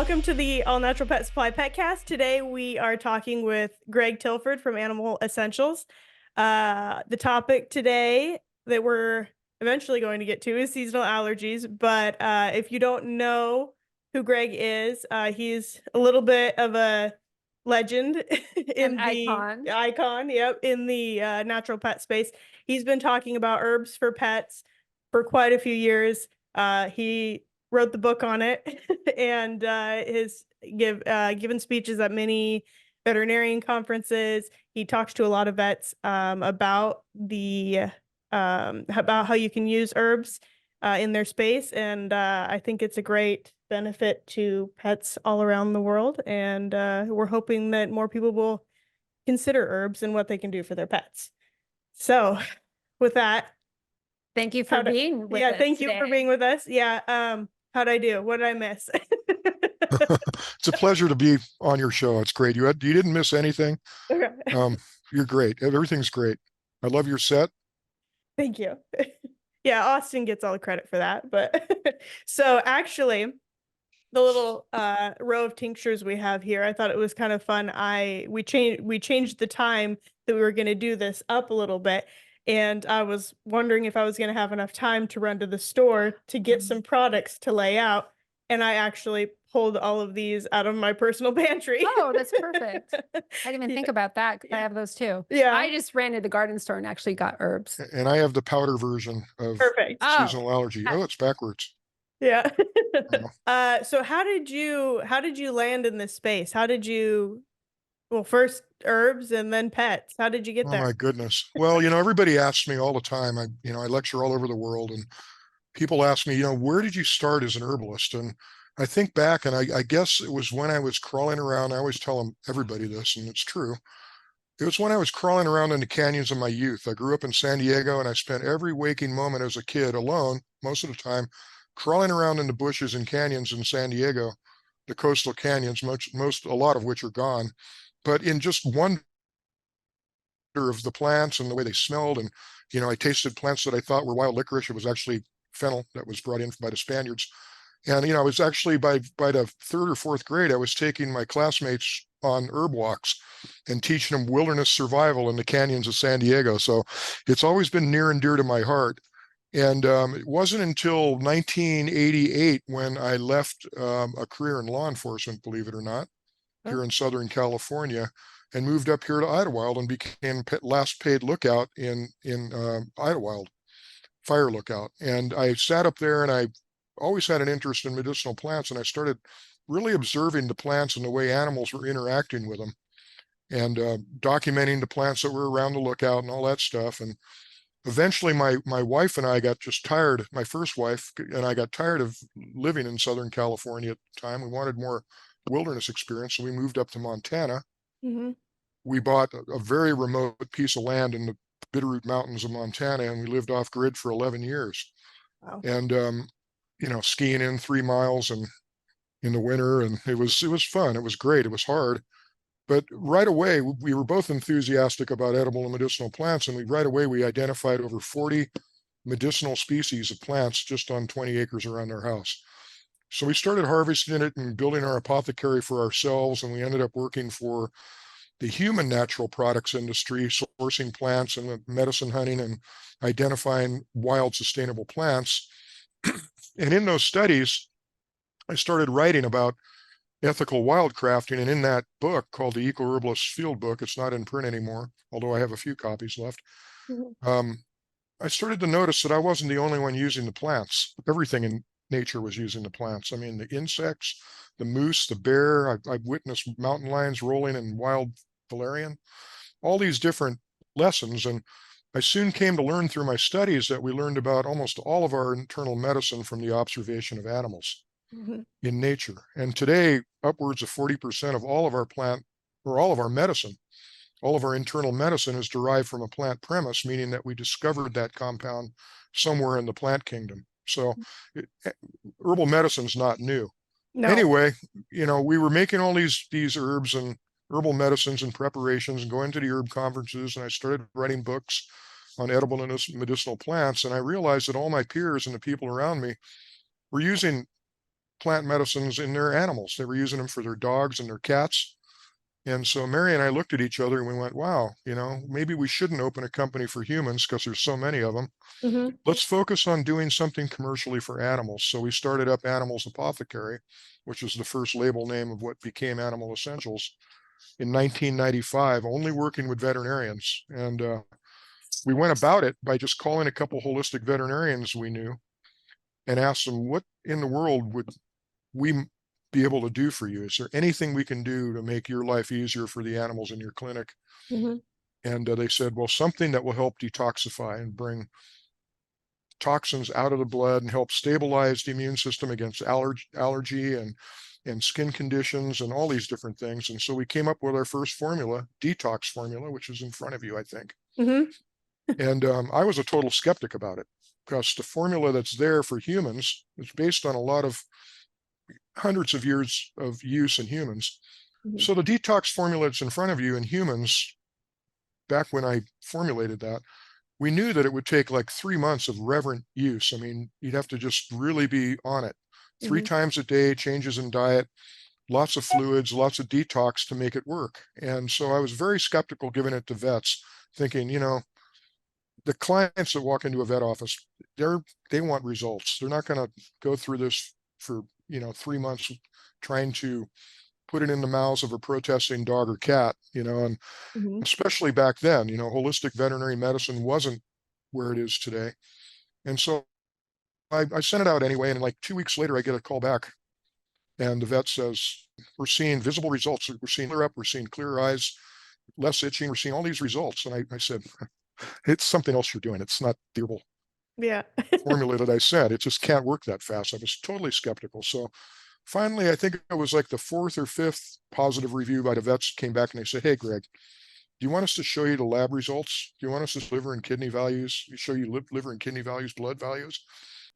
welcome to the All Natural Pet Supply Petcast. Today we are talking with Greg Tilford from Animal Essentials. The topic today that we're eventually going to get to is seasonal allergies. But if you don't know who Greg is, he's a little bit of a legend in An icon. in the natural pet space. He's been talking about herbs for pets for quite a few years. He wrote the book on it and has given speeches at many veterinarian conferences. He talks to a lot of vets about how you can use herbs in their space, and I think it's a great benefit to pets all around the world. And we're hoping that more people will consider herbs and what they can do for their pets. So, with that, Thank you for being with us thank you today. for being with us. How'd I do? What did I miss? It's a pleasure to be on your show. It's great. You didn't miss anything. Okay. You're great. Everything's great. I love your set. Thank you. Yeah, Austin gets all the credit for that. But so actually, the little row of tinctures we have here, I thought it was kind of fun. We changed the time that we were going to do this up a little bit. And I was wondering if I was going to have enough time to run to the store to get some products to lay out. And I actually pulled all of these out of my personal pantry. Oh, that's perfect. I didn't even think about that because I have those too. Yeah. I just ran to the garden store and actually got herbs. And I have the powder version of Perfect. seasonal allergy. Oh, it's backwards. Yeah. So how did you land in this space? Well, first herbs and then pets. How did you get there? Oh my goodness. Well, everybody asks me all the time. I lecture all over the world, and people ask me, where did you start as an herbalist? And I think back, and I guess it was when I was crawling around. I always tell everybody this, and it's true. It was when I was crawling around in the canyons of my youth. I grew up in San Diego, and I spent every waking moment as a kid alone, most of the time, crawling around in the bushes and canyons in San Diego, the coastal canyons, a lot of which are gone. But in just wonder of the plants and the way they smelled, and I tasted plants that I thought were wild licorice. It was actually fennel that was brought in by the Spaniards. And I was actually by the third or fourth grade, I was taking my classmates on herb walks and teaching them wilderness survival in the canyons of San Diego. So it's always been near and dear to my heart. And it wasn't until 1988 when I left a career in law enforcement, believe it or not, here in Southern California, and moved up here to Idlewild and became last paid lookout in Idlewild, fire lookout. And I sat up there, and I always had an interest in medicinal plants, and I started really observing the plants and the way animals were interacting with them, and documenting the plants that were around the lookout and all that stuff. And eventually my wife and I got just tired, my first wife and I got tired of living in Southern California at the time. We wanted more wilderness experience, so we moved up to Montana. Mm-hmm. We bought a very remote piece of land in the Bitterroot Mountains of Montana, and we lived off grid for 11 years. Wow. And skiing in 3 miles and in the winter, and it was fun. It was great. It was hard, but right away we were both enthusiastic about edible and medicinal plants, and right away we identified over 40 medicinal species of plants just on 20 acres around our house. So we started harvesting it and building our apothecary for ourselves, and we ended up working for the human natural products industry, sourcing plants and medicine hunting and identifying wild sustainable plants. And in those studies, I started writing about ethical wildcrafting. And in that book called the Eco Herbalist Field Book, it's not in print anymore, although I have a few copies left. Mm-hmm. I started to notice that I wasn't the only one using the plants. Everything in nature was using the plants. I mean, the insects, the moose, the bear. I've witnessed mountain lions rolling in wild valerian, all these different lessons. And I soon came to learn through my studies that we learned about almost all of our internal medicine from the observation of animals in nature. And today, upwards of 40% of all of our plant, or all of our medicine, all of our internal medicine is derived from a plant premise, meaning that we discovered that compound somewhere in the plant kingdom. So herbal medicine's not new. No. Anyway, we were making all these herbs and herbal medicines and preparations and going to the herb conferences, and I started writing books on edible and medicinal plants. And I realized that all my peers and the people around me were using plant medicines in their animals. They were using them for their dogs and their cats. And so Mary and I looked at each other and we went, wow, maybe we shouldn't open a company for humans because there's so many of them. Mm-hmm. Let's focus on doing something commercially for animals. So we started up Animals Apothecary, which is the first label name of what became Animal Essentials in 1995, only working with veterinarians. And we went about it by just calling a couple holistic veterinarians we knew and asked them, what in the world would we be able to do for you? Is there anything we can do to make your life easier for the animals in your clinic? Mm-hmm. And they said, well, something that will help detoxify and bring toxins out of the blood and help stabilize the immune system against allergy and skin conditions and all these different things. And so we came up with our first formula, detox formula, which is in front of you, I think. Mm-hmm. And I was a total skeptic about it because the formula that's there for humans is based on a lot of hundreds of years of use in humans. Mm-hmm. So the detox formula that's in front of you in humans, back when I formulated that, we knew that it would take like 3 months of reverent use. I mean, you'd have to just really be on it. 3 Mm-hmm. times a day, changes in diet, lots of fluids, lots of detox to make it work. And so I was very skeptical giving it to vets, thinking, the clients that walk into a vet office, they want results. They're not going to go through this for 3 months trying to put it in the mouths of a protesting dog or cat, and Mm-hmm. especially back then, holistic veterinary medicine wasn't where it is today. And so I sent it out anyway. And like 2 weeks later, I get a call back and the vet says, we're seeing visible results. We're seeing clear up, we're seeing clear eyes, less itching. We're seeing all these results. And I said, it's something else you're doing. It's not the herbal Yeah. formula that I said. It just can't work that fast. I was totally skeptical. So finally, I think it was like the 4th or 5th positive review by the vets came back and they said, hey, Greg, do you want us to show you the lab results? Do you want us to liver and kidney values, show you liver and kidney values, blood values?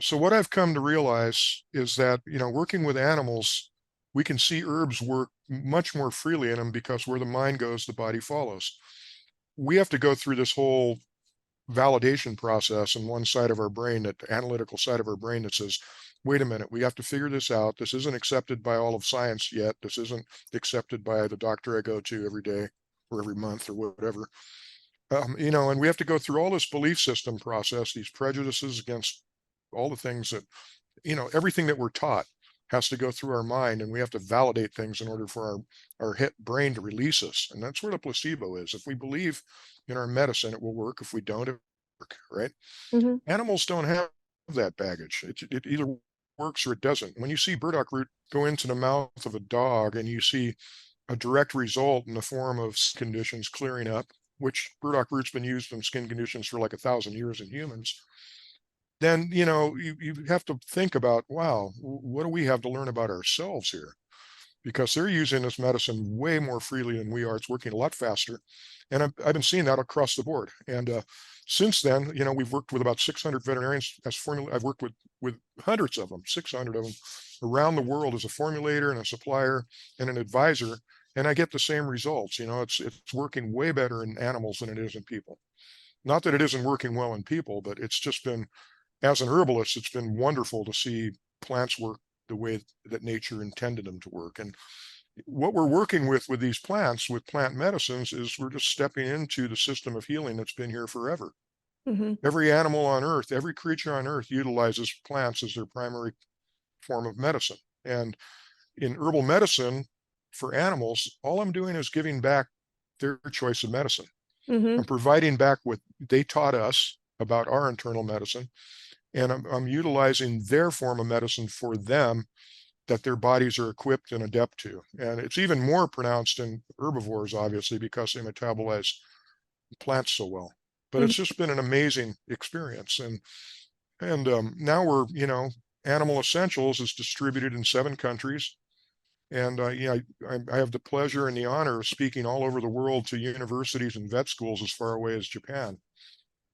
So what I've come to realize is that, working with animals, we can see herbs work much more freely in them because where the mind goes, the body follows. We have to go through this whole validation process in one side of our brain, that analytical side of our brain that says, wait a minute, we have to figure this out. This isn't accepted by all of science yet. This isn't accepted by the doctor I go to every day or every month or whatever. And we have to go through all this belief system process, these prejudices against all the things that, everything that we're taught has to go through our mind, and we have to validate things in order for our hit brain to release us. And that's where the placebo is. If we believe in our medicine, it will work. If we don't, it won't work, right? Mm-hmm. Animals don't have that baggage. It either works or it doesn't. When you see burdock root go into the mouth of a dog and you see a direct result in the form of skin conditions clearing up, which burdock root's been used in skin conditions for like 1,000 years in humans, then you have to think about, wow, what do we have to learn about ourselves here? Because they're using this medicine way more freely than we are. It's working a lot faster. And I've been seeing that across the board. And since then, we've worked with about 600 veterinarians as formula. I've worked with hundreds of them, 600 of them around the world as a formulator and a supplier and an advisor. And I get the same results. It's working way better in animals than it is in people. Not that it isn't working well in people, but it's just been, as an herbalist, it's been wonderful to see plants work the way that nature intended them to work. And what we're working with these plants, with plant medicines, is we're just stepping into the system of healing that's been here forever. Mm-hmm. Every animal on earth, every creature on earth utilizes plants as their primary form of medicine. And in herbal medicine for animals, all I'm doing is giving back their choice of medicine. Mm-hmm. I'm providing back what they taught us about our internal medicine, and I'm utilizing their form of medicine for them that their bodies are equipped and adept to. And it's even more pronounced in herbivores, obviously, because they metabolize plants so well. But it's just been an amazing experience. And now we're, Animal Essentials is distributed in 7 countries. And I have the pleasure and the honor of speaking all over the world to universities and vet schools as far away as Japan.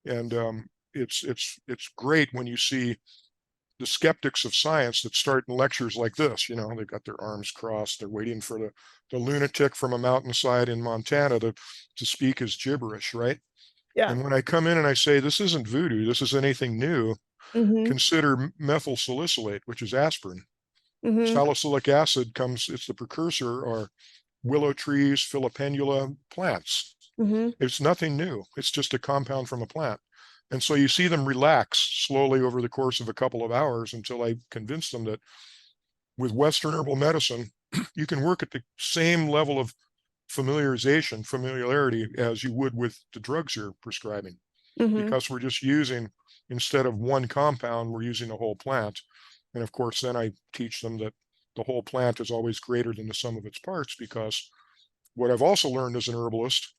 And it's great when you see the skeptics of science that start in lectures like this. They've got their arms crossed. They're waiting for the lunatic from a mountainside in Montana to speak his gibberish, right? Yeah. And when I come in and I say, this isn't voodoo, this is anything new, Mm-hmm. consider methyl salicylate, which is aspirin. Mm-hmm. Salicylic acid comes, it's the precursor, are willow trees, filipendula plants. Mm-hmm. It's nothing new. It's just a compound from a plant. And so you see them relax slowly over the course of a couple of hours until I convince them that with Western herbal medicine, you can work at the same level of familiarity as you would with the drugs you're prescribing, Mm-hmm. because we're just using, instead of one compound, we're using the whole plant. And of course, then I teach them that the whole plant is always greater than the sum of its parts, because what I've also learned as an herbalist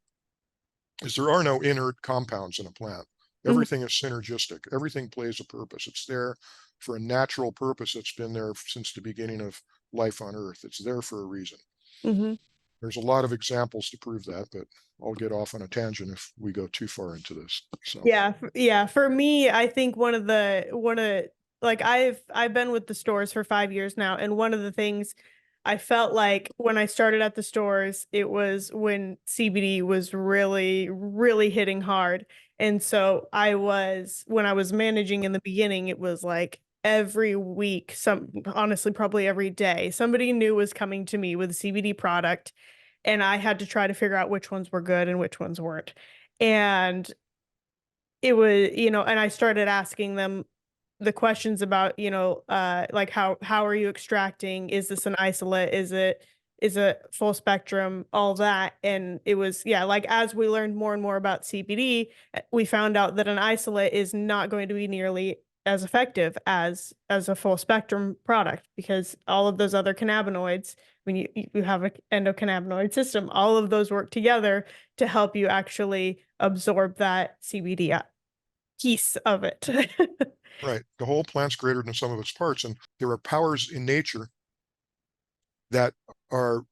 is there are no inert compounds in a plant. Mm-hmm. Everything is synergistic. Everything plays a purpose. It's there for a natural purpose that's been there since the beginning of life on Earth. It's there for a reason. Mm-hmm. There's a lot of examples to prove that, but I'll get off on a tangent if we go too far into this. So Yeah, yeah. For me, I think like I've been with the stores for 5 years now, and one of the things I felt like when I started at the stores, it was when CBD was really, really hitting hard. And so when I was managing in the beginning, it was like every week, honestly, probably every day, somebody new was coming to me with a CBD product, and I had to try to figure out which ones were good and which ones weren't. And it was, and I started asking them the questions about, like how are you extracting? Is this an isolate? Is it full spectrum? All that. And it was, yeah, like as we learned more and more about CBD, we found out that an isolate is not going to be nearly as effective as a full spectrum product, because all of those other cannabinoids, when you have an endocannabinoid system, all of those work together to help you actually absorb that CBD piece of it. right, the whole plant's greater than the sum of its parts, and there are powers in nature that are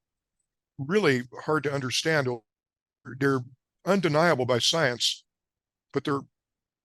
really hard to understand. They're undeniable by science, but they're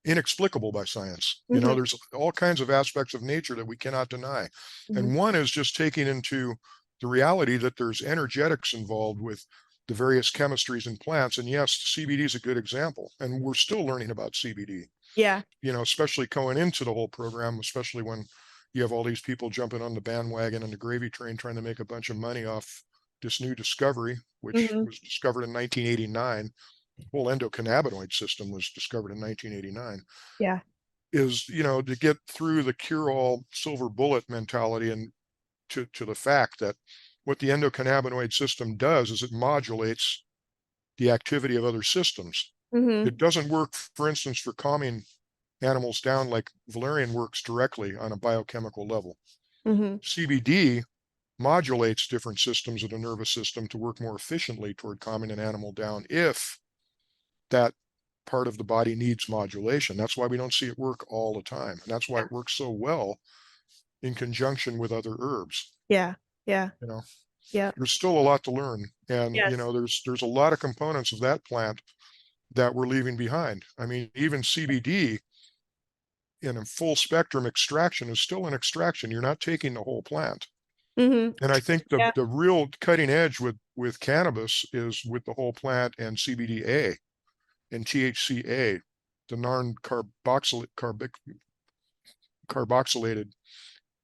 inexplicable by science. Mhm. There's all kinds of aspects of nature that we cannot deny. Mhm. And one is just taking into the reality that there's energetics involved with the various chemistries in plants. And yes, CBD is a good example. And we're still learning about CBD, Yeah. especially going into the whole program, especially when you have all these people jumping on the bandwagon and the gravy train trying to make a bunch of money off this new discovery, which Mhm. was discovered in 1989. The whole endocannabinoid system was discovered in 1989. Yeah. Is, to get through the cure-all silver bullet mentality and to the fact that what the endocannabinoid system does is it modulates the activity of other systems. Mhm. It doesn't work, for instance, for calming animals down like valerian works directly on a biochemical level. Mhm. CBD modulates different systems of the nervous system to work more efficiently toward calming an animal down if that part of the body needs modulation. That's why we don't see it work all the time. And that's why Yeah. it works so well in conjunction with other herbs. Yeah. Yeah. You know, Yeah. there's still a lot to learn. And, Yes. there's a lot of components of that plant that we're leaving behind. I mean, even CBD in a full spectrum extraction is still an extraction. You're not taking the whole plant. Mhm. And I think the Yeah. the real cutting edge with cannabis is with the whole plant and CBDA and THCA, the carboxylated,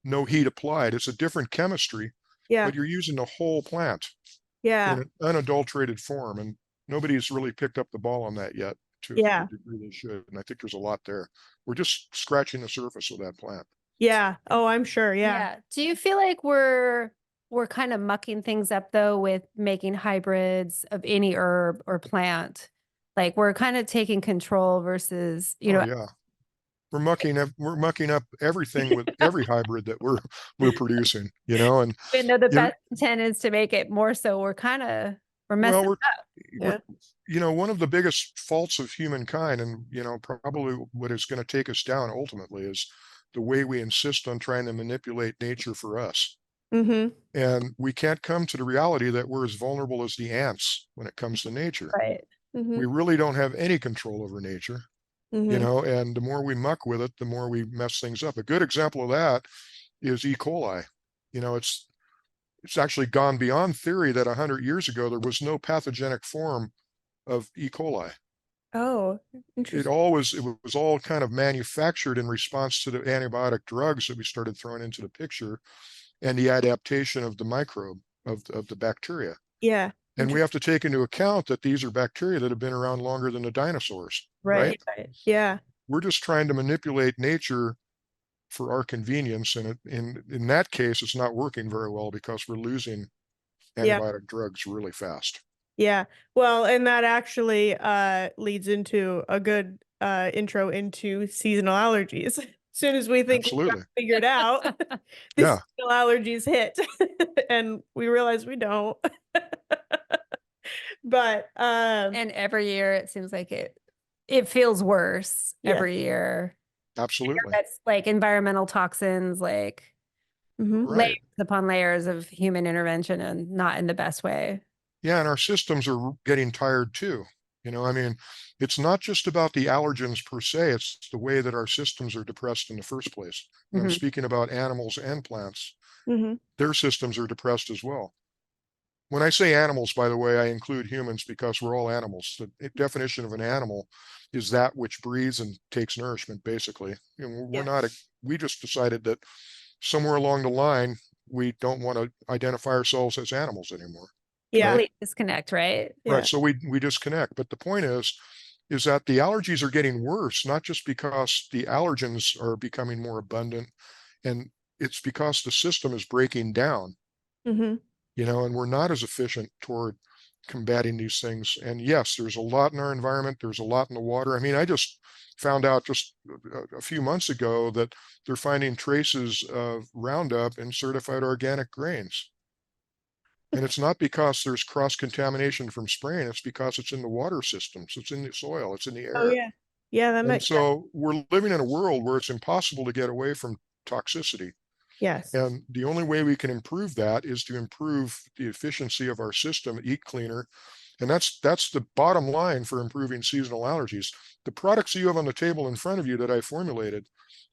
no heat applied. It's a different chemistry, Yeah. but you're using the whole plant in Yeah. an unadulterated form. And nobody's really picked up the ball on that yet to the Yeah. degree they should. And I think there's a lot there. We're just scratching the surface of that plant. Yeah. Oh, I'm sure. Yeah. Yeah. Do you feel like we're kind of mucking things up though with making hybrids of any herb or plant? Like we're kind of taking control versus, Oh yeah. We're mucking up everything with every hybrid that we're producing, and even though the you best intent is to make it more so, we're well, messing up. we're Yeah. one of the biggest faults of humankind, and probably what is going to take us down ultimately, is the way we insist on trying to manipulate nature for us. Mhm. And we can't come to the reality that we're as vulnerable as the ants when it comes to nature. Right. We Mhm. really don't have any control over nature, Mhm. and the more we muck with it, the more we mess things up. A good example of that is E. coli. It's actually gone beyond theory that 100 years ago there was no pathogenic form of E. coli. Oh, It interesting. was all kind of manufactured in response to the antibiotic drugs that we started throwing into the picture. and the adaptation of the microbe of the bacteria. Yeah. And we have to take into account that these are bacteria that have been around longer than the dinosaurs, right? Right. Yeah. We're just trying to manipulate nature for our convenience. And in that case, it's not working very well because we're losing Yeah. antibiotic drugs really fast. Yeah. Well, and that actually leads into a good intro into seasonal allergies. As soon as we think we got Absolutely. it figured out, the Yeah. seasonal allergies hit and we realize we don't. But And every year it seems like it feels worse Yeah. every year. Absolutely. That's like environmental toxins, like mhm. Right. layers upon layers of human intervention, and not in the best way. Yeah, and our systems are getting tired too. You know, I mean, it's not just about the allergens per se, it's the way that our systems are depressed in the first place. And I'm Mhm. speaking about animals and plants. Mhm. Their systems are depressed as well. When I say animals, by the way, I include humans because we're all animals. The definition of an animal is that which breathes and takes nourishment, basically. You know, we're Yeah. not, we just decided that somewhere along the line, we don't want to identify ourselves as animals anymore. Yeah. Complete disconnect, right? Yeah. Right. So we disconnect. But the point is that the allergies are getting worse, not just because the allergens are becoming more abundant, and it's because the system is breaking down, Mhm. you know, and we're not as efficient toward combating these things. And yes, there's a lot in our environment. There's a lot in the water. I mean, I just found out just a few months ago that they're finding traces of Roundup in certified organic grains. And it's not because there's cross contamination from spraying, it's because it's in the water systems, it's in the soil, it's in the Oh air. yeah. Yeah, that And makes sense. so we're living in a world where it's impossible to get away from toxicity. Yes. And the only way we can improve that is to improve the efficiency of our system, eat cleaner. And that's the bottom line for improving seasonal allergies. The products you have on the table in front of you that I formulated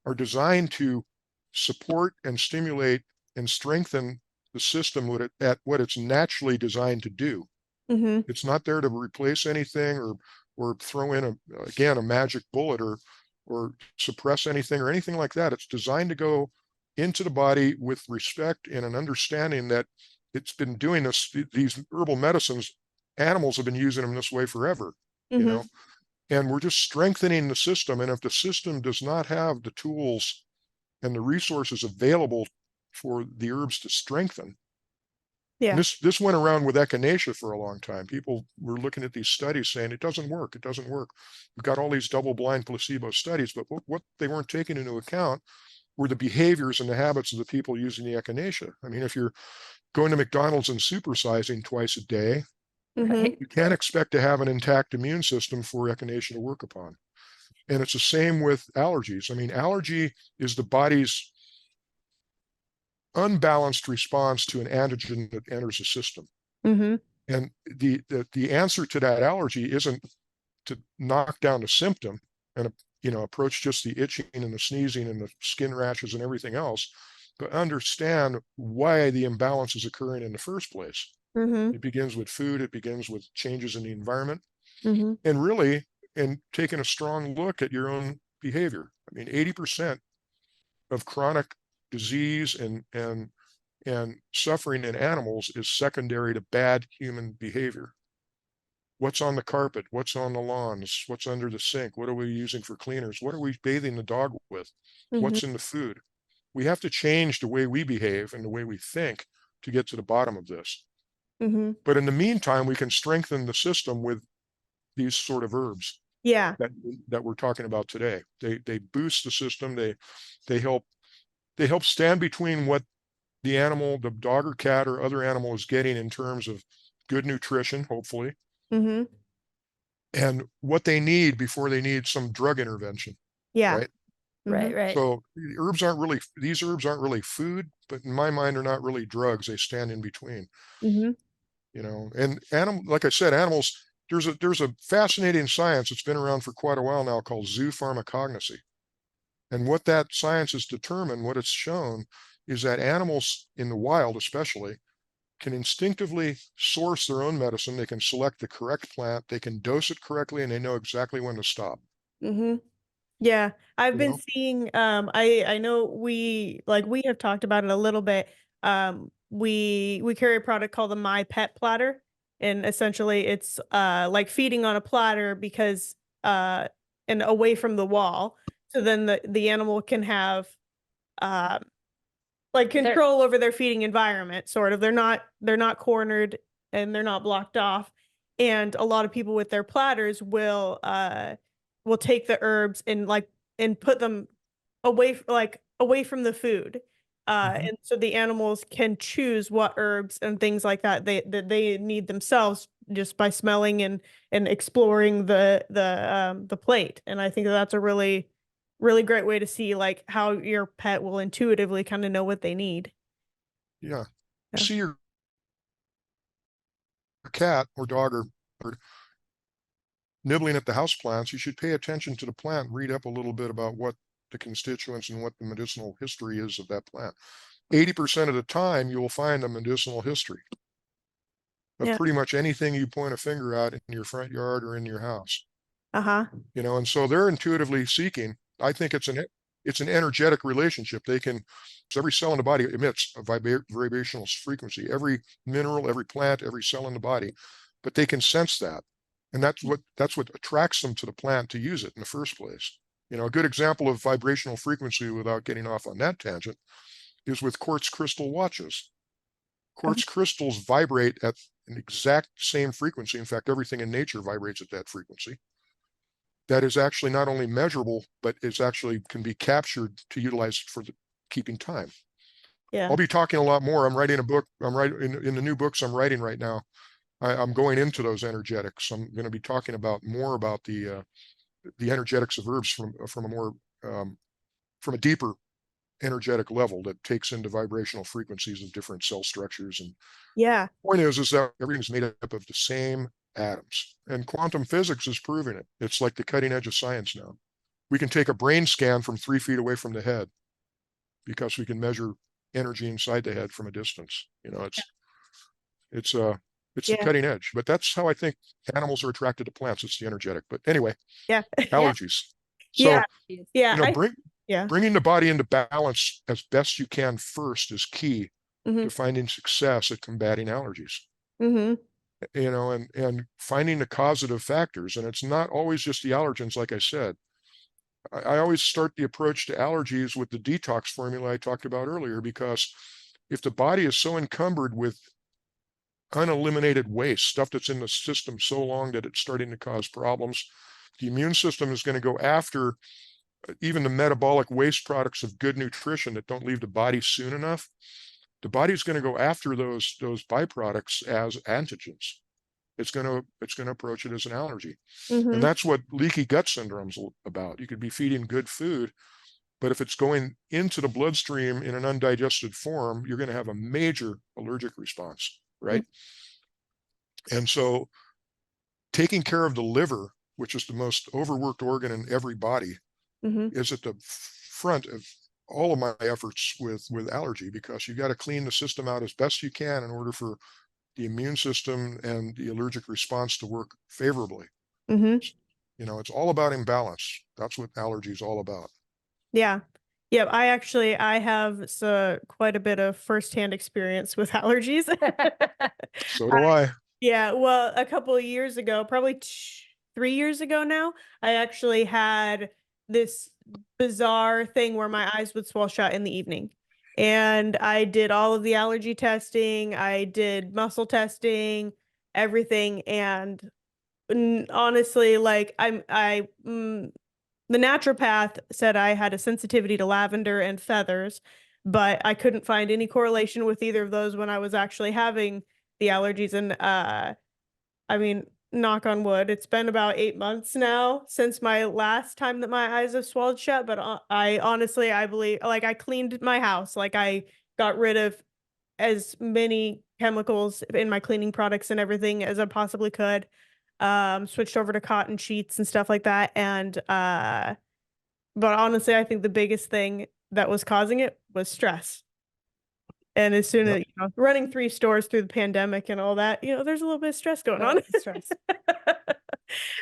are designed to support and stimulate and strengthen the system at what it's naturally designed to do. Mhm. It's not there to replace anything or throw in a magic bullet or suppress anything or anything like that. It's designed to go into the body with respect and an understanding that it's been doing these herbal medicines, animals have been using them this way forever, you Mhm. know, and we're just strengthening the system. And if the system does not have the tools and the resources available for the herbs to strengthen, and Yeah. this went around with echinacea for a long time. People were looking at these studies saying it doesn't work, it doesn't work. We've got all these double-blind placebo studies, but what they weren't taking into account were the behaviors and the habits of the people using the echinacea. I mean, if you're going to McDonald's and supersizing twice a day, Mhm. Right. you can't expect to have an intact immune system for echinacea to work upon. And it's the same with allergies. I mean, allergy is the body's unbalanced response to an antigen that enters the system. Mhm. And the answer to that allergy isn't to knock down the symptom and approach just the itching and the sneezing and the skin rashes and everything else, but understand why the imbalance is occurring in the first place. Mhm. It begins with food, it begins with changes in the environment, Mhm. and really, and taking a strong look at your own behavior. I mean, 80% of chronic disease and suffering in animals is secondary to bad human behavior. What's on the carpet? What's on the lawns? What's under the sink? What are we using for cleaners? What are we bathing the dog with? Mhm. What's in the food? We have to change the way we behave and the way we think to get to the bottom of this. Mhm. But in the meantime, we can strengthen the system with these sort of herbs Yeah. that we're talking about today. They boost the system. They help stand between what the animal, the dog or cat or other animal is getting in terms of good nutrition, hopefully, Mhm. and what they need before they need some drug intervention, Yeah. right? Right, Mhm. right. So these herbs aren't really food, but in my mind are not really drugs. They stand in between, Mhm. and like I said, animals, there's a fascinating science that's been around for quite a while now called zoopharmacognosy. And what that science has determined, what it's shown, is that animals in the wild especially can instinctively source their own medicine. They can select the correct plant, they can dose it correctly, and they know exactly when to stop. Mhm. Yeah, I've You been know? seeing I know we have talked about it a little bit. we carry a product called the My Pet Platter, and essentially it's like feeding on a platter because and away from the wall, so then the animal can have uh like control over their feeding environment, sort of. They're not cornered and they're not blocked off. And a lot of people with their platters will take the herbs and put them away from the food. And so the animals can choose what herbs and things like that they need themselves just by smelling and exploring the plate. And I think that's a really great way to see like how your pet will intuitively kind of know what they need. Yeah. Yeah. See your cat or dog or nibbling at the house plants, you should pay attention to the plant, read up a little bit about what the constituents and what the medicinal history is of that plant. 80% of the time, you will find a medicinal history of Yeah. pretty much anything you point a finger at in your front yard or in your house. Uh-huh. You know, and so they're intuitively seeking. I think it's an energetic relationship. They can, so every cell in the body emits a vibrational frequency. Every mineral, every plant, every cell in the body, but they can sense that, and that's what attracts them to the plant to use it in the first place. You know, a good example of vibrational frequency, without getting off on that tangent, is with quartz crystal watches. Quartz crystals vibrate at an exact same frequency. In fact, everything in nature vibrates at that frequency. That is actually not only measurable, but it's actually can be captured to utilize for keeping time. Yeah. I'll be talking a lot more. I'm writing a book. I'm writing in the new books I'm writing right now. I'm going into those energetics. I'm going to be talking about more about the energetics of herbs from a more from a deeper energetic level that takes into vibrational frequencies of different cell structures. And Yeah. the point is that everything's made up of the same atoms, and quantum physics is proving it. It's like the cutting edge of science now. We can take a brain scan from 3 feet away from the head because we can measure energy inside the head from a distance. You know, it's the Yeah. cutting edge. But that's how I think animals are attracted to plants. It's the energetic. But anyway, Yeah. allergies. Yeah. So, Yeah. you know, Yeah. bringing the body into balance as best you can first is key to finding success at combating allergies. Mm-hmm. You know, and finding the causative factors. And it's not always just the allergens, like I said. I always start the approach to allergies with the detox formula I talked about earlier, because if the body is so encumbered with uneliminated waste, stuff that's in the system so long that it's starting to cause problems, the immune system is going to go after even the metabolic waste products of good nutrition that don't leave the body soon enough. The body's going to go after those byproducts as antigens. It's going to approach it as an allergy. And that's what leaky gut syndrome's about. You could be feeding good food, but if it's going into the bloodstream in an undigested form, you're going to have a major allergic response, right? And so taking care of the liver, which is the most overworked organ in every body, is at the front of all of my efforts with allergy, because you got to clean the system out as best you can in order for the immune system and the allergic response to work favorably. You know, it's all about imbalance. That's what allergy is all about. Yeah. Yeah. I have quite a bit of firsthand experience with allergies. So do I. Yeah. Well, a couple of years ago, probably 3 years ago now, I actually had this bizarre thing where my eyes would swell shut in the evening. And I did all of the allergy testing. I did muscle testing, everything. And honestly, like the naturopath said I had a sensitivity to lavender and feathers, but I couldn't find any correlation with either of those when I was actually having the allergies. And I mean, knock on wood, it's been about 8 months now since my last time that my eyes have swelled shut. But I believe, like, I cleaned my house, like I got rid of as many chemicals in my cleaning products and everything as I possibly could. Switched over to cotton sheets and stuff like that. And but honestly, I think the biggest thing that was causing it was stress. And as soon as, running 3 stores through the pandemic and all that, there's a little bit of stress going on. Stress.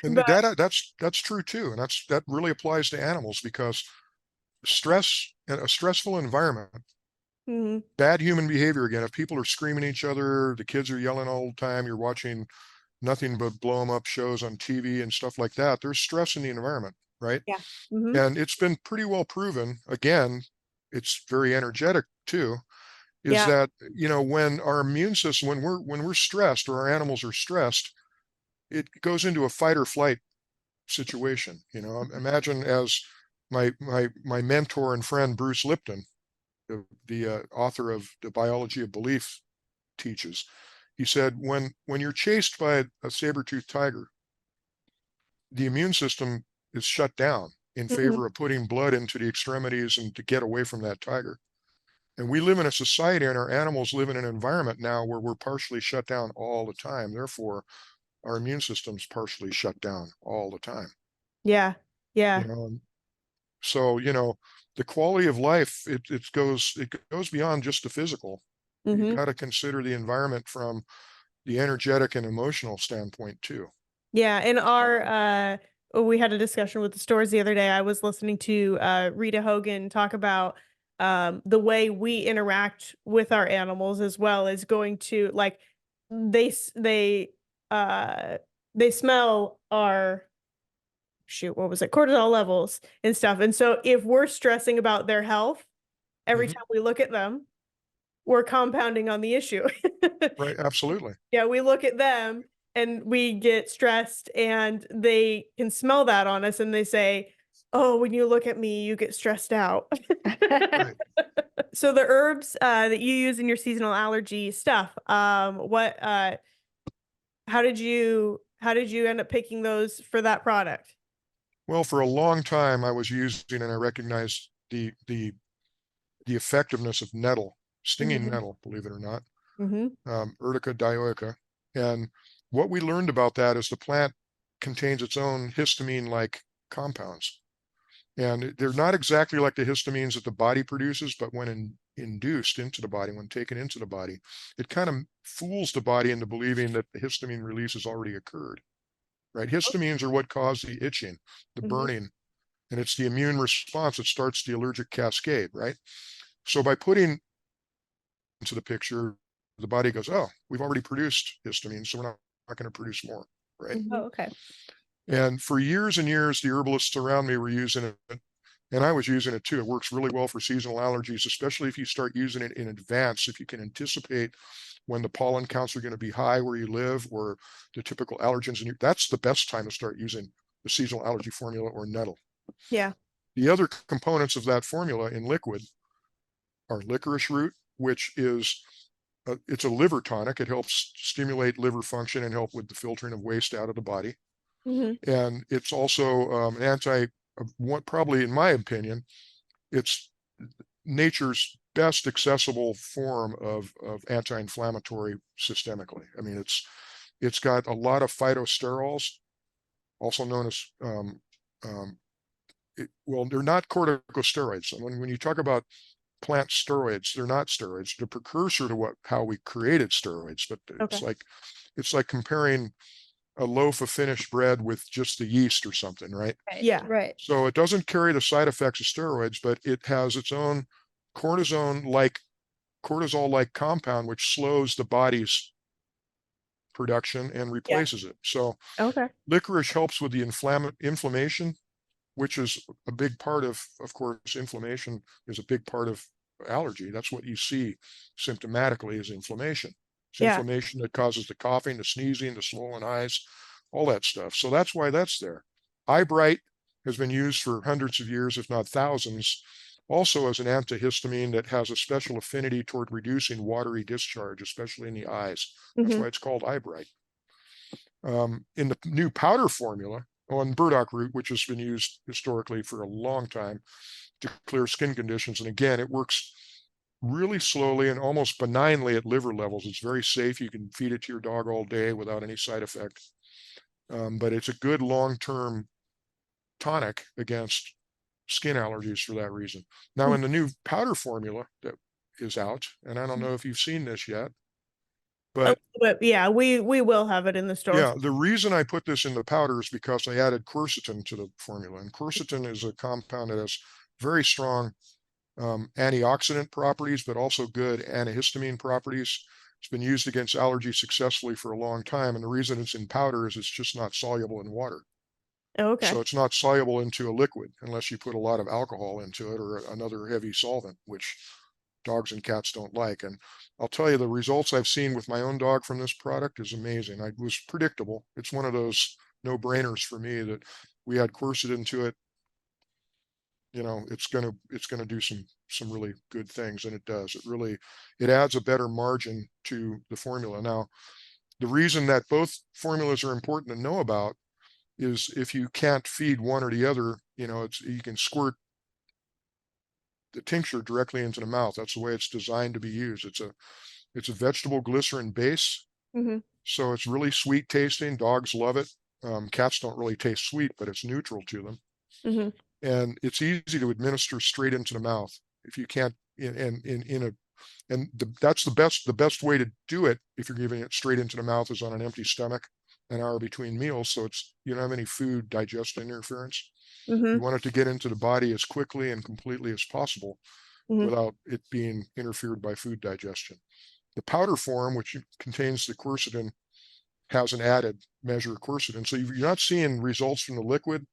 And But that's true too. And that really applies to animals, because stress and a stressful environment Mhm. Bad human behavior again. If people are screaming at each other, the kids are yelling all the time, you're watching nothing but blow 'em up shows on TV and stuff like that. There's stress in the environment, right? Yeah. Mhm. And it's been pretty well proven. Again, it's very energetic too, is Yeah. that, when our immune system, when we're stressed or our animals are stressed, it goes into a fight or flight situation. Imagine, as my mentor and friend Bruce Lipton, the author of The Biology of Belief, teaches. He said, when you're chased by a saber-toothed tiger, the immune system is shut down in Mhm. favor of putting blood into the extremities and to get away from that tiger. And we live in a society, and our animals live in an environment now where we're partially shut down all the time. Therefore, our immune system's partially shut down all the time. Yeah. You Yeah. know, and so the quality of life, it goes beyond just the physical. You Mhm. got to consider the environment from the energetic and emotional standpoint too. Yeah, in our we had a discussion with the stores the other day. I was listening to Rita Hogan talk about the way we interact with our animals as well as going to like they s- uh they smell our shoot, what was it, cortisol levels and stuff. And so if we're stressing about their health every Mhm. time we look at them, we're compounding on the issue. Right, absolutely. Yeah, we look at them and we get stressed and they can smell that on us and they say, "Oh, when you look at me, you get stressed out." Right. So the herbs that you use in your seasonal allergy stuff, what how did you end up picking those for that product? Well, for a long time I was using, and I recognized the effectiveness of nettle, stinging Mhm. nettle, believe it or not, Mhm. Urtica dioica. And what we learned about that is the plant contains its own histamine-like compounds. And they're not exactly like the histamines that the body produces, but when induced into the body, when taken into the body, it kind of fools the body into believing that the histamine release has already occurred, right? Histamines are what cause the itching, the Mhm. burning, and it's the immune response that starts the allergic cascade, right? So by putting into the picture, the body goes, oh, we've already produced histamine, so we're not going to produce more, right? Mhm. Oh, okay. And for years and years, the herbalists around me were using it, and I was using it too. It works really well for seasonal allergies, especially if you start using it in advance. If you can anticipate when the pollen counts are going to be high where you live, or the typical allergens in that's the best time to start using the seasonal allergy formula or nettle. Yeah. The other components of that formula in liquid are licorice root, which is it's a liver tonic. It helps stimulate liver function and help with the filtering of waste out of the body. Mhm. And it's also an probably in my opinion, it's nature's best accessible form of anti-inflammatory systemically. I mean, it's got a lot of phytosterols, also known as well, they're not corticosteroids. And when you talk about plant steroids, they're not steroids. They're precursor to how we created steroids. But Okay. it's like comparing a loaf of finished bread with just the yeast or something, right? Right. Yeah. Right. So it doesn't carry the side effects of steroids, but it has its own cortisone-like cortisol-like compound, which slows the body's production and Yeah. replaces it. So Okay. licorice helps with the inflammation, which is a big part of course, inflammation is a big part of allergy. That's what you see symptomatically is inflammation. It's Yeah. inflammation that causes the coughing, the sneezing, the swollen eyes, all that stuff. So that's why that's there. Eye Bright has been used for hundreds of years, if not thousands, also as an antihistamine that has a special affinity toward reducing watery discharge, especially in the eyes. That's Mhm. why it's called Eye Bright. In the new powder formula on burdock root, which has been used historically for a long time to clear skin conditions. And again, it works really slowly and almost benignly at liver levels. It's very safe. You can feed it to your dog all day without any side effect. But it's a good long-term tonic against skin allergies for that reason. Now, in the new powder formula that is out, and I don't know if you've seen this yet, A but little bit, yeah, we will have it in the store. yeah, the reason I put this in the powder is because I added quercetin to the formula. And quercetin is a compound that has very strong antioxidant properties, but also good antihistamine properties. It's been used against allergies successfully for a long time. And the reason it's in powder is it's just not soluble in water. Oh, okay. So it's not soluble into a liquid unless you put a lot of alcohol into it or another heavy solvent, which dogs and cats don't like. And I'll tell you, the results I've seen with my own dog from this product is amazing. I was predictable. It's one of those no-brainers for me that we had quercetin to it. You know, it's gonna do some really good things, and it does. It adds a better margin to the formula. Now, the reason that both formulas are important to know about is if you can't feed one or the other, you know, you can squirt the tincture directly into the mouth. That's the way it's designed to be used. It's a vegetable glycerin base, Mm-hmm. so it's really sweet tasting. Dogs love it. Cats don't really taste sweet, but it's neutral to them. Mm-hmm. And it's easy to administer straight into the mouth. If you can't, that's the best way to do it. If you're giving it straight into the mouth is on an empty stomach, an hour between meals. So you don't have any food digestion interference. Mm-hmm. You want it to get into the body as quickly and completely as possible without it being interfered by food digestion. The powder form, which contains the quercetin, has an added measure of quercetin. So you're not seeing results from the liquid,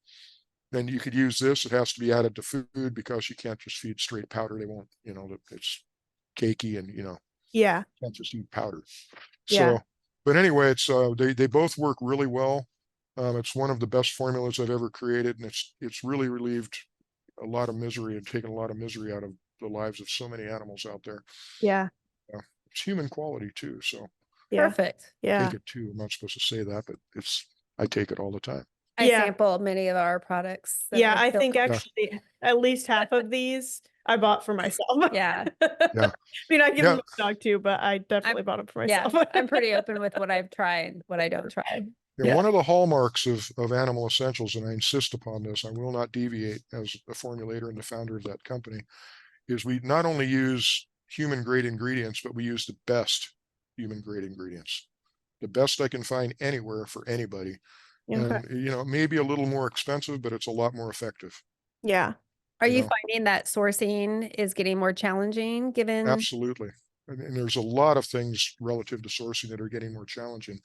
then you could use this. It has to be added to food because you can't just feed straight powder. They won't, you know, it's cakey and, you know, Yeah. can't just eat powder. Yeah. So, but anyway, it's they both work really well. It's one of the best formulas I've ever created, and it's really relieved a lot of misery and taken a lot of misery out of the lives of so many animals out there. Yeah. It's human quality too. So Yeah. Perfect. Yeah. take it too. I'm not supposed to say that, but I take it all the time. I Yeah. sample many of our products. So Yeah, I feel think free- actually at least half of these I bought for myself. Yeah. Yeah. I mean, I give them Yeah. to my dog too, but I definitely bought them for Yeah, myself. I'm pretty open with what I've tried, what I don't try. Yeah, Yeah. one of the hallmarks of Animal Essentials, and I insist upon this, I will not deviate as a formulator and the founder of that company, is we not only use human grade ingredients, but we use the best human grade ingredients, the best I can find anywhere for anybody. Okay. And, you know, it may be a little more expensive, but it's a lot more effective. Yeah. Are You you know. finding that sourcing is getting more challenging given? Absolutely. And there's a lot of things relative to sourcing that are getting more challenging.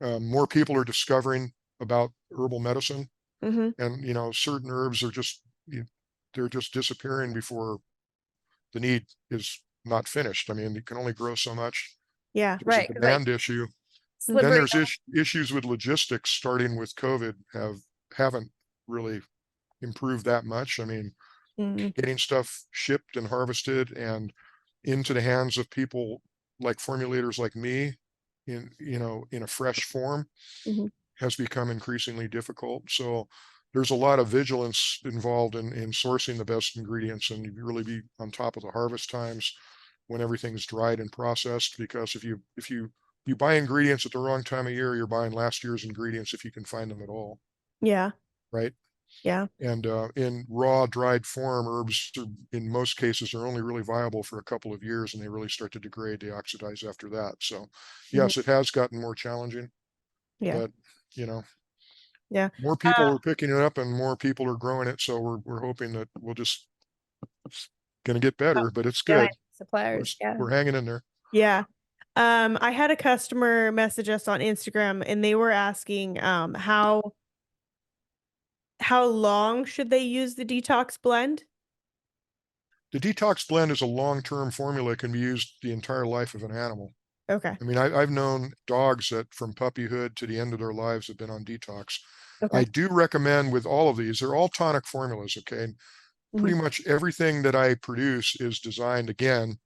More people are discovering about herbal medicine, Mm-hmm. and you know, certain herbs are they're just disappearing before the need is not finished. I mean, you can only grow so much. Yeah. There's a Right, 'cause like demand issue. Then slippery. there's issues with logistics starting with COVID haven't really improved that much. I mean, Mm-hmm. getting stuff shipped and harvested and into the hands of people like formulators like me in a fresh form Mm-hmm. has become increasingly difficult. So there's a lot of vigilance involved in sourcing the best ingredients, and you really be on top of the harvest times when everything's dried and processed, because if you buy ingredients at the wrong time of year, you're buying last year's ingredients if you can find them at all, Yeah. right? Yeah. And in raw, dried form, herbs in most cases are only really viable for a couple of years, and they really start to degrade, they oxidize after that. So yes, it has gotten more challenging, Yeah. but you know, Yeah. more people are picking it up and more people are growing it. So we're hoping that it's going to get better, but it's Yeah. good. Suppliers. Yeah. We're hanging in there. Yeah. I had a customer message us on Instagram and they were asking how long should they use the detox blend? The detox blend is a long-term formula. It can be used the entire life of an animal. Okay. I mean, I've known dogs that from puppyhood to the end of their lives have been on detox. Okay. I do recommend with all of these, they're all tonic formulas, okay? And pretty much everything that I produce is designed, again,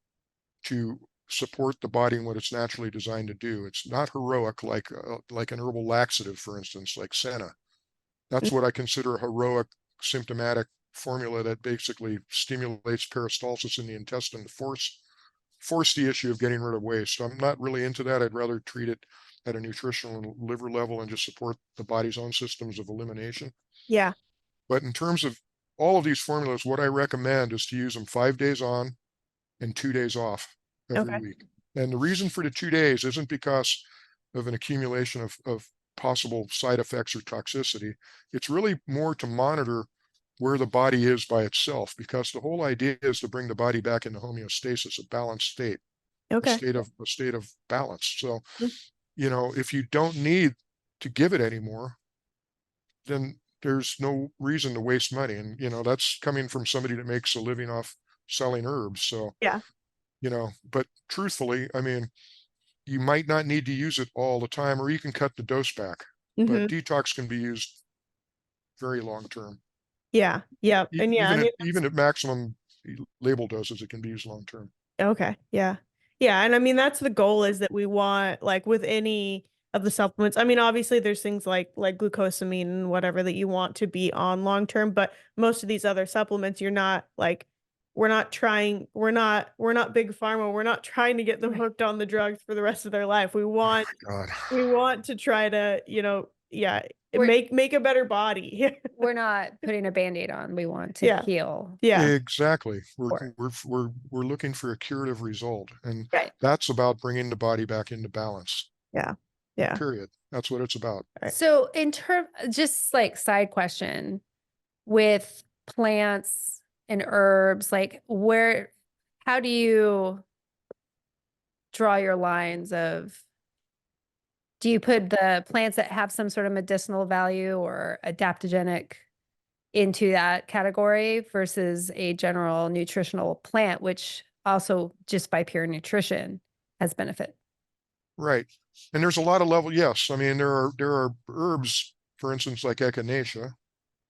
to support the body and what it's naturally designed to do. It's not heroic like an herbal laxative, for instance, like Senna. That's what I consider a heroic symptomatic formula that basically stimulates peristalsis in the intestine to force the issue of getting rid of waste. I'm not really into that. I'd rather treat it at a nutritional and liver level and just support the body's own systems of elimination. Yeah. But in terms of all of these formulas, what I recommend is to use them 5 days on and 2 days off every Okay. week. And the reason for the 2 days isn't because of an accumulation of possible side effects or toxicity. It's really more to monitor where the body is by itself, because the whole idea is to bring the body back into homeostasis, a balanced state, a Okay. state of balance. So, Mm. you know, if you don't need to give it anymore, then there's no reason to waste money. And, you know, that's coming from somebody that makes a living off selling herbs. So, Yeah. you know, but truthfully, I mean, you might not need to use it all the time, or you can cut the dose back, but Hmm. detox can be used very long term. Yeah. Yeah. And yeah, I mean, Even at maximum label doses, it can be used long term. okay. Yeah. Yeah. And I mean, that's the goal, is that we want, like with any of the supplements. I mean, obviously there's things like glucosamine and whatever that you want to be on long term, but most of these other supplements, you're not like, we're not big pharma. We're not trying to get them hooked on the drugs for the rest of their life. Oh my God. We want to try to, you know, yeah, We're- make a better body. We're not putting a Band-Aid on. We want to Yeah. heal. Yeah. Exactly. Or- We're looking for a curative result, and Right. that's about bringing the body back into balance. Yeah. Yeah. Period. That's what it's about. Right. So in term, just like side question, with plants and herbs, like how do you draw your lines of, do you put the plants that have some sort of medicinal value or adaptogenic into that category versus a general nutritional plant, which also just by pure nutrition has benefit? Right. And there's a lot of level. Yes. I mean, there are herbs, for instance, like echinacea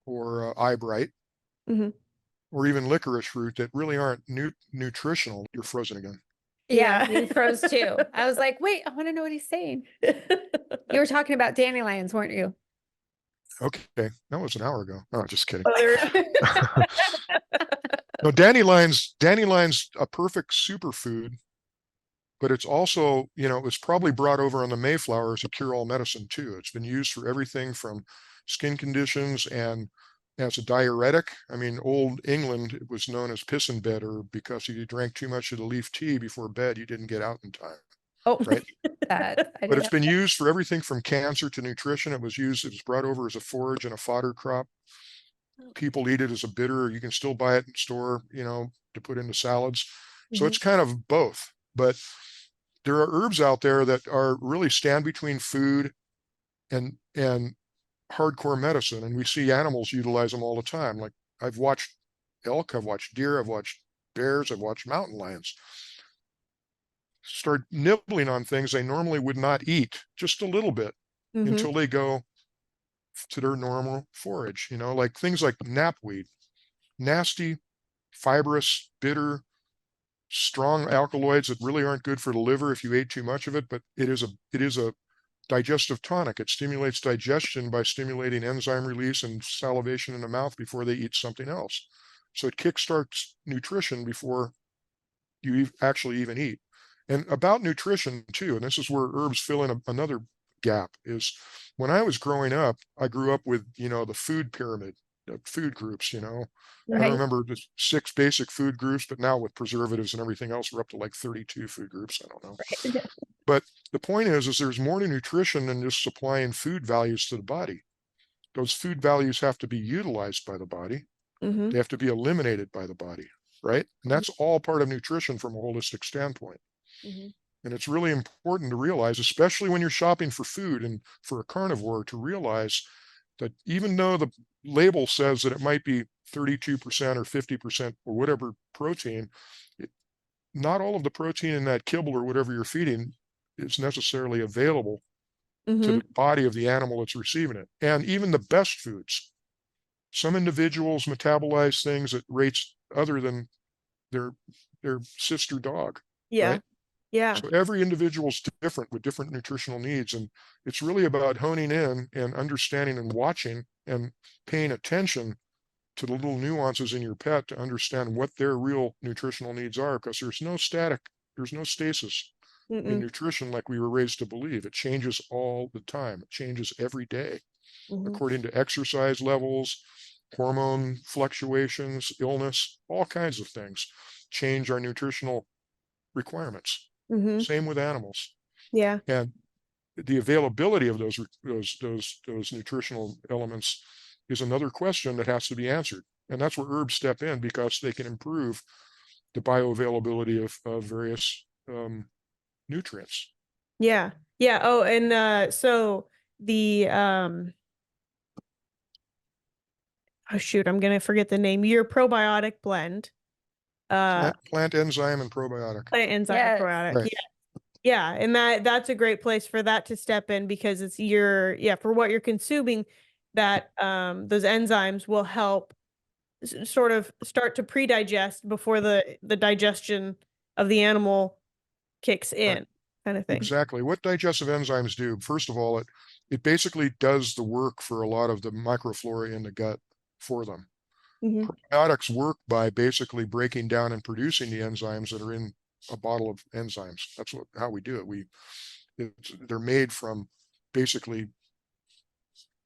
or eyebright, Hmm. or even licorice root, that really aren't nutritional. You're frozen again. Yeah, Yeah. you froze too. I was like, wait, I want to know what he's saying. You were talking about dandelions, weren't you? Okay. That was an hour ago. No, just kidding. Oh, No, dandelions, a perfect superfood, but it's also, you know, it's probably brought over on the Mayflower as a cure-all medicine too. It's been used for everything from skin conditions and as a diuretic. I mean, old England, it was known as piss in bed, or because if you drank too much of the leaf tea before bed, you didn't get out in time, Oh. right? That I But it's didn't. been used for everything from cancer to nutrition. It was brought over as a forage and a fodder crop. People eat it as a bitter. You can still buy it in store, you know, to put into salads. So it's kind of both. But there are herbs out there that are really stand between food and hardcore medicine, and we see animals utilize them all the time. Like, I've watched elk, I've watched deer, I've watched bears, I've watched mountain lions start nibbling on things they normally would not eat, just a little bit, Hmm. until they go to their normal forage. You know, like things like knapweed, nasty, fibrous, bitter, strong alkaloids that really aren't good for the liver if you ate too much of it, but it is a digestive tonic. It stimulates digestion by stimulating enzyme release and salivation in the mouth before they eat something else. So it kickstarts nutrition before you actually even eat. And about nutrition too, and this is where herbs fill in another gap, is when I was growing up, I grew up with, you know, the food pyramid, food groups, you know. I don't Right. remember the 6 basic food groups, but now with preservatives and everything else, we're up to like 32 food groups. I don't know. Right. But the point is there's more to nutrition than just supplying food values to the body. Those food values have to be utilized by the body. Hmm. They have to be eliminated by the body, right? And that's all part of nutrition from a holistic standpoint. Hmm. And it's really important to realize, especially when you're shopping for food and for a carnivore, to realize that even though the label says that it might be 32% or 50% or whatever protein, not all of the protein in that kibble or whatever you're feeding is necessarily available to Hmm. the body of the animal that's receiving it. And even the best foods, some individuals metabolize things at rates other than their sister dog, Yeah. right? Yeah. So every individual is different with different nutritional needs. And it's really about honing in and understanding and watching and paying attention to the little nuances in your pet to understand what their real nutritional needs are, because there's no stasis in Mm-mm. nutrition like we were raised to believe. It changes all the time. It changes every day Hmm. according to exercise levels, hormone fluctuations, illness, all kinds of things change our nutritional requirements. Hmm. Same with animals. Yeah. And the availability of those nutritional elements is another question that has to be answered. And that's where herbs step in, because they can improve the bioavailability of various nutrients. Yeah. Yeah. Oh, and so the oh shoot, I'm gonna forget the name. Your probiotic blend. Plant enzyme and probiotic. Plant enzyme Yes. probiotic. Right. Yeah. Yeah, and that's a great place for that to step in, because it's for what you're consuming, that those enzymes will help sort of start to pre-digest before the digestion of the animal kicks Right. in, kind of thing. Exactly. What digestive enzymes do, first of all, it basically does the work for a lot of the microflora in the gut for them. Hmm. Probiotics work by basically breaking down and producing the enzymes that are in a bottle of enzymes. That's how we do it. They're made from basically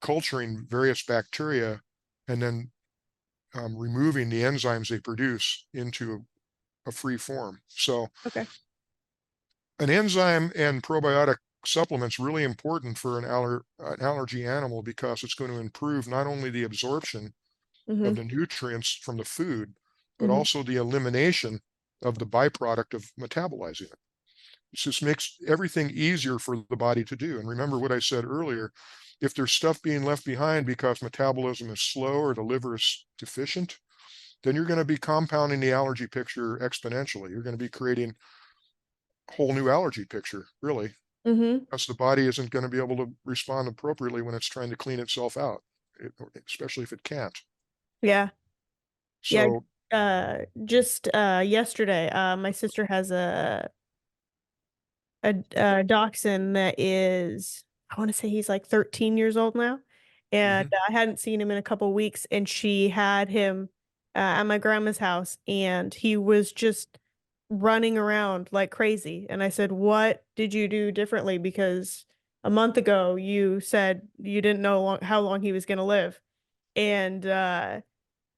culturing various bacteria and then removing the enzymes they produce into a free form. So Okay. an enzyme and probiotic supplement's really important for an allergy animal, because it's going to improve not only the absorption Hmm. of the nutrients from the food, but Hmm. also the elimination of the byproduct of metabolizing it. It just makes everything easier for the body to do. And remember what I said earlier, if there's stuff being left behind because metabolism is slow or the liver is deficient, then you're going to be compounding the allergy picture exponentially. You're going to be creating a whole new allergy picture, really, Hmm. because the body isn't going to be able to respond appropriately when it's trying to clean itself out, especially if it can't. Yeah. Yeah. So, Just yesterday, my sister has a dachshund that is, I want to say he's like 13 years old now. And mhm, I hadn't seen him in a couple weeks, and she had him at my grandma's house, and he was just running around like crazy. And I said, "What did you do differently? Because a month ago you said you didn't know how long he was going to live." And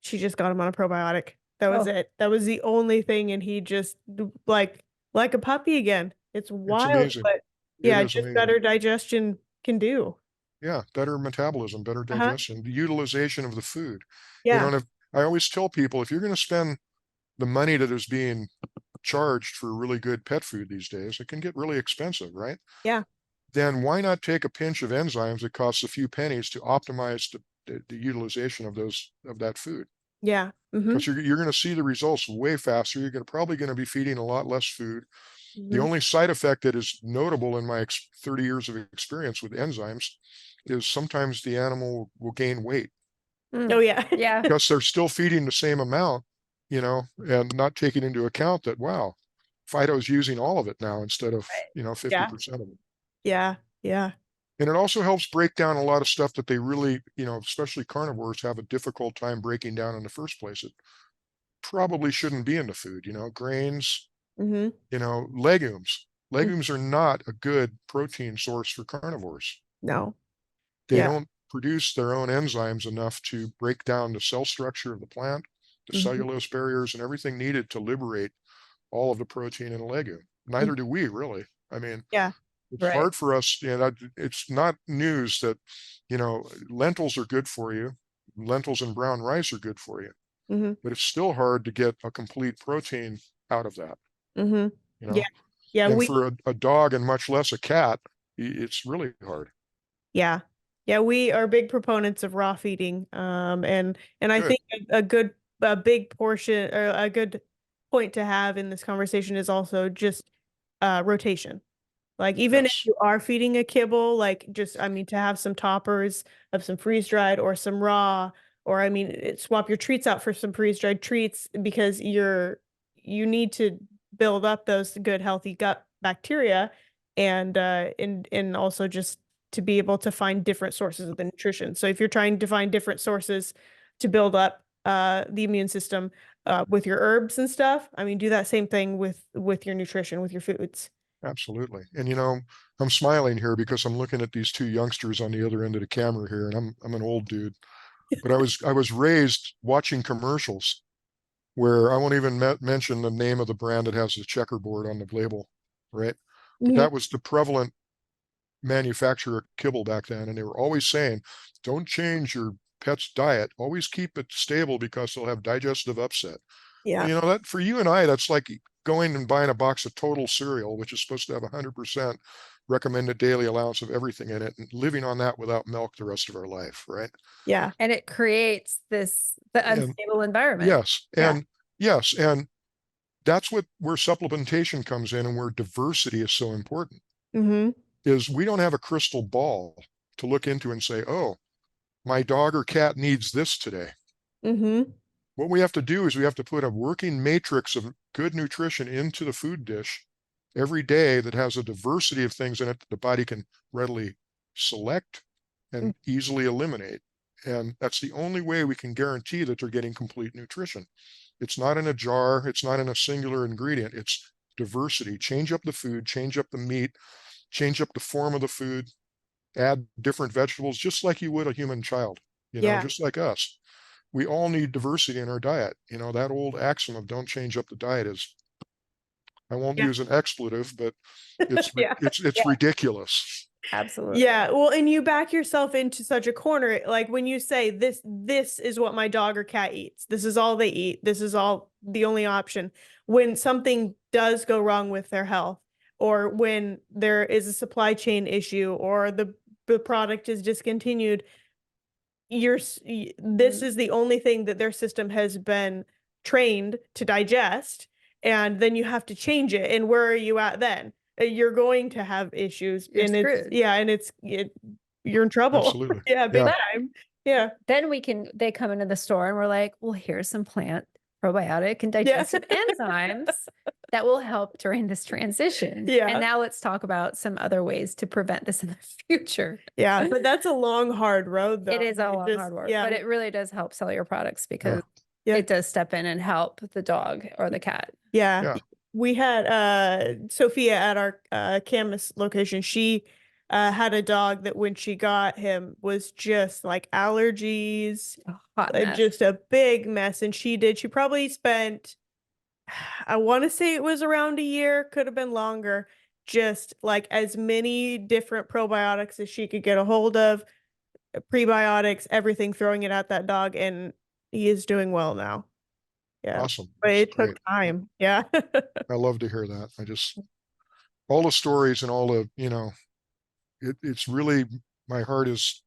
she just got him on a probiotic. That was Oh, it. That was the only thing, and he just like a puppy again. It's it's wild, amazing. but It yeah, is just amazing. better digestion can do. Yeah, better metabolism, better Uh-huh. digestion, the utilization of the food. Yeah. And if I always tell people, if you're going to spend the money that is being charged for really good pet food these days, it can get really expensive, right? Yeah. Then why not take a pinch of enzymes that costs a few pennies to optimize the utilization of that food? Yeah. Mm-hmm. Because you're going to see the results way faster. You're probably going to be feeding a lot less food. The Mm-hmm. only side effect that is notable in my 30 years of experience with enzymes is sometimes the animal will gain weight Oh yeah. yeah. because they're still feeding the same amount, and not taking into account that, wow, Fido's using all of it now instead of, Yeah. 50% of it. Yeah. Yeah. And it also helps break down a lot of stuff that they really, especially carnivores, have a difficult time breaking down in the first place. It probably shouldn't be in the food, grains, Mm-hmm. legumes. Legumes are not a good protein source for carnivores. No. They Yeah. don't produce their own enzymes enough to break down the cell structure of the plant, the Mm-hmm. cellulose barriers, and everything needed to liberate all of the protein in a legume. Neither do we, really. I mean, Yeah. it's Right. hard for us, it's not news that, lentils are good for you. Lentils and brown rice are good for you, Mm-hmm. but it's still hard to get a complete protein out of that, Mm-hmm. you Yeah. know? Yeah. And for a dog and much less a cat, it's really hard. Yeah. Yeah, we are big proponents of raw feeding. And I Good. think a big portion, or a good point to have in this conversation, is also just rotation. Like, even if Yes. you are feeding a kibble, like, just, I mean, to have some toppers of some freeze dried or some raw, or I mean, swap your treats out for some freeze dried treats, because you need to build up those good healthy gut bacteria, and also just to be able to find different sources of the nutrition. So if you're trying to find different sources to build up the immune system with your herbs and stuff, I mean, do that same thing with your nutrition, with your foods. Absolutely. And I'm smiling here because I'm looking at these two youngsters on the other end of the camera here, and I'm an old dude. But I was raised watching commercials where I won't even mention the name of the brand that has the checkerboard on the label, right? But Mhm. that was the prevalent manufacturer of kibble back then, and they were always saying, "Don't change your pet's diet, always keep it stable because they'll have digestive upset. Yeah. You know, that for you and I, that's like going and buying a box of Total cereal, which is supposed to have 100% recommended daily allowance of everything in it, and living on that without milk the rest of our life, right? Yeah. And it creates the And unstable environment. yes, Yeah. and yes, and that's where supplementation comes in, and where diversity is so important. Mm-hmm. Is we don't have a crystal ball to look into and say, oh, my dog or cat needs this today. Mm-hmm. What we have to do is we have to put a working matrix of good nutrition into the food dish every day that has a diversity of things in it that the body can readily select and easily eliminate. And that's the only way we can guarantee that they're getting complete nutrition. It's not in a jar, it's not in a singular ingredient, it's diversity. Change up the food, change up the meat, change up the form of the food, add different vegetables, just like you would a human child, you know, Yeah. just like us. We all need diversity in our diet. You know, that old axiom of don't change up the diet is, I won't Yeah. use an expletive, but it's Yeah. it's ridiculous. Absolutely. Yeah, well, and you back yourself into such a corner. Like when you say this is what my dog or cat eats. This is all they eat. This is all the only option. When something does go wrong with their health, or when there is a supply chain issue, or the product is discontinued, this is the only thing that their system has been trained to digest, and then you have to change it. And where are you at then? You're going to have issues. You're And it's screwed. yeah, and you're in trouble. Absolutely. Yeah, big Yeah. time. Yeah. Then they come into the store and we're like, well, here's some plant probiotic and digestive enzymes that will help during this transition. Yeah. And now let's talk about some other ways to prevent this in the future. Yeah, but that's a long, hard road, though. It is a You long, just- hard work, Yeah. but it really does help sell your products because Yeah. it does step in and help the dog or the cat. Yeah. Yeah. We had Sophia at our Camas location. She had a dog that when she got him was just like allergies, Hot mess. just a big mess. And she probably spent, I want to say it was around a year, could have been longer, just like as many different probiotics as she could get a hold of, prebiotics, everything, throwing it at that dog, and he is doing well now. Yeah. Awesome. But That's it great. took time. Yeah. I love to hear that. I just, all the stories and all the, you know, it's really, my heart is